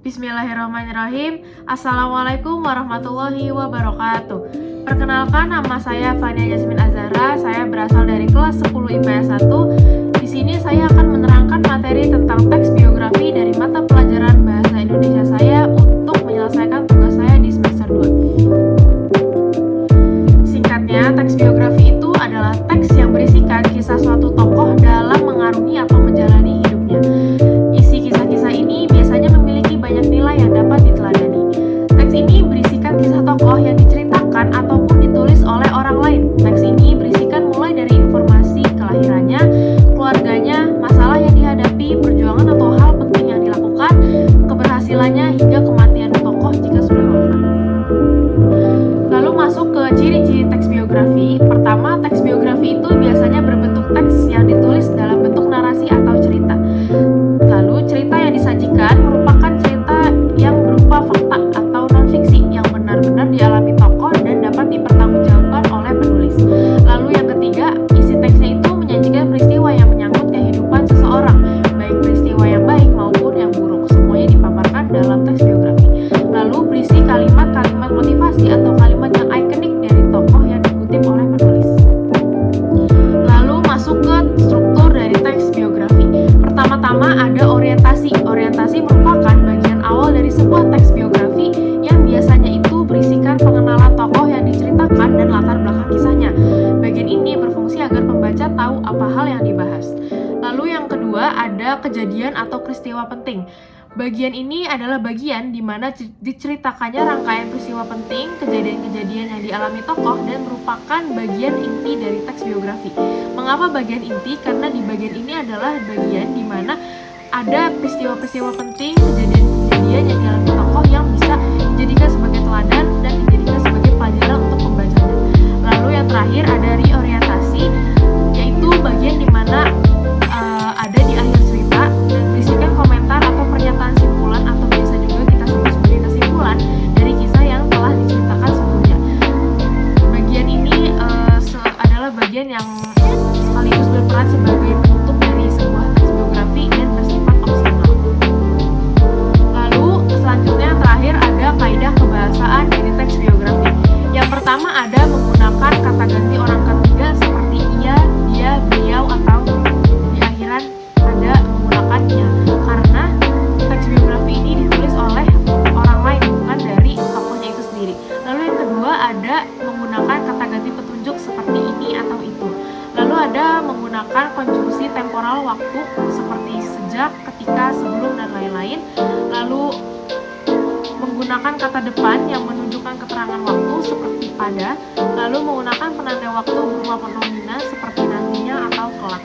Bismillahirrahmanirrahim. Assalamualaikum warahmatullahi wabarakatuh. Perkenalkan, nama saya Fania Jasmine Azhara. Saya berasal dari kelas 10 IPS 1. Di sini saya akan menerangkan materi tentang teks biografi dari mata pelajaran Bahasa Indonesia saya untuk menyelesaikan tugas saya di semester 2. Singkatnya, teks biografi itu adalah teks yang berisikan kisah suatu tokoh dalam mengarungi atau menjalani hidupnya. Isi kisah-kisah ini biasanya memiliki banyak nilai yang dapat diteladani. Teks ini berisikan kisah tokoh yang diceritakan ataupun ditulis oleh orang lain. Teks ini berisikan mulai dari informasi kelahirannya, keluarganya, masalah yang dihadapi, perjuangan atau hal penting yang dilakukan, keberhasilannya, hingga kematian tokoh jika sudah wafat. Lalu masuk ke ciri-ciri teks biografi. Pertama, teks biografi itu biasanya berbentuk teks yang ditulis dalam bentuk narasi atau cerita. Lalu, cerita yang disajikan merupakan cerita yang berupa fakta atau non-fiksi yang benar-benar dialami tokoh dan dapat dipertanggungjawabkan oleh penulis. Lalu yang ketiga, isi teksnya itu menyajikan peristiwa yang menyangkut kehidupan seseorang, baik peristiwa yang baik maupun yang buruk. Semuanya dipaparkan dalam teks biografi. Lalu berisi kalimat-kalimat motivasi atau kalimat yang ikonik dari tokoh yang dikutip oleh penulis. Lalu masuk ke struktur dari teks biografi. Pertama-tama ada orientasi. Orientasi merupakan bagian awal dari sebuah teks biografi yang biasanya itu berisikan pengenalan tokoh yang diceritakan dan latar belakang kisahnya. Bagian ini berfungsi agar pembaca tahu apa hal yang dibahas. Lalu yang kedua ada kejadian atau peristiwa penting. Bagian ini adalah bagian di mana diceritakannya rangkaian peristiwa penting, kejadian-kejadian yang dialami tokoh dan merupakan bagian inti dari teks biografi. Mengapa bagian inti? Karena di bagian ini adalah bagian di mana ada peristiwa-peristiwa penting, kejadian-kejadian yang dialami tokoh yang bisa dijadikan sebagai teladan dan dijadikan sebagai pelajaran untuk pembacanya. Lalu yang terakhir ada reorientasi, yaitu bagian di mana ada di akhir cerita dan berisikan komentar atau pernyataan simpulan atau biasa juga kita sebut sebagai kesimpulan dari kisah yang telah diceritakan sebelumnya. Bagian ini adalah bagian yang sekaligus berperan sebagai penutup dari sebuah teks biografi dan bersifat opsional. Lalu selanjutnya yang terakhir ada kaidah kebahasaan dari teks biografi. Yang pertama ada menggunakan kata ganti orang ketiga seperti ia, dia, beliau, atau di akhiran ada menggunakannya, karena teks biografi ini ditulis oleh orang lain bukan dari tokohnya itu sendiri. Lalu yang kedua ada menggunakan kata ganti petunjuk seperti ini atau itu. Lalu ada menggunakan konjungsi temporal waktu seperti sejak, ketika, sebelum, dan lain-lain. Lalu menggunakan kata depan yang menunjukkan keterangan waktu seperti pada. Lalu menggunakan penanda waktu berupa pronomina seperti nantinya atau kelak.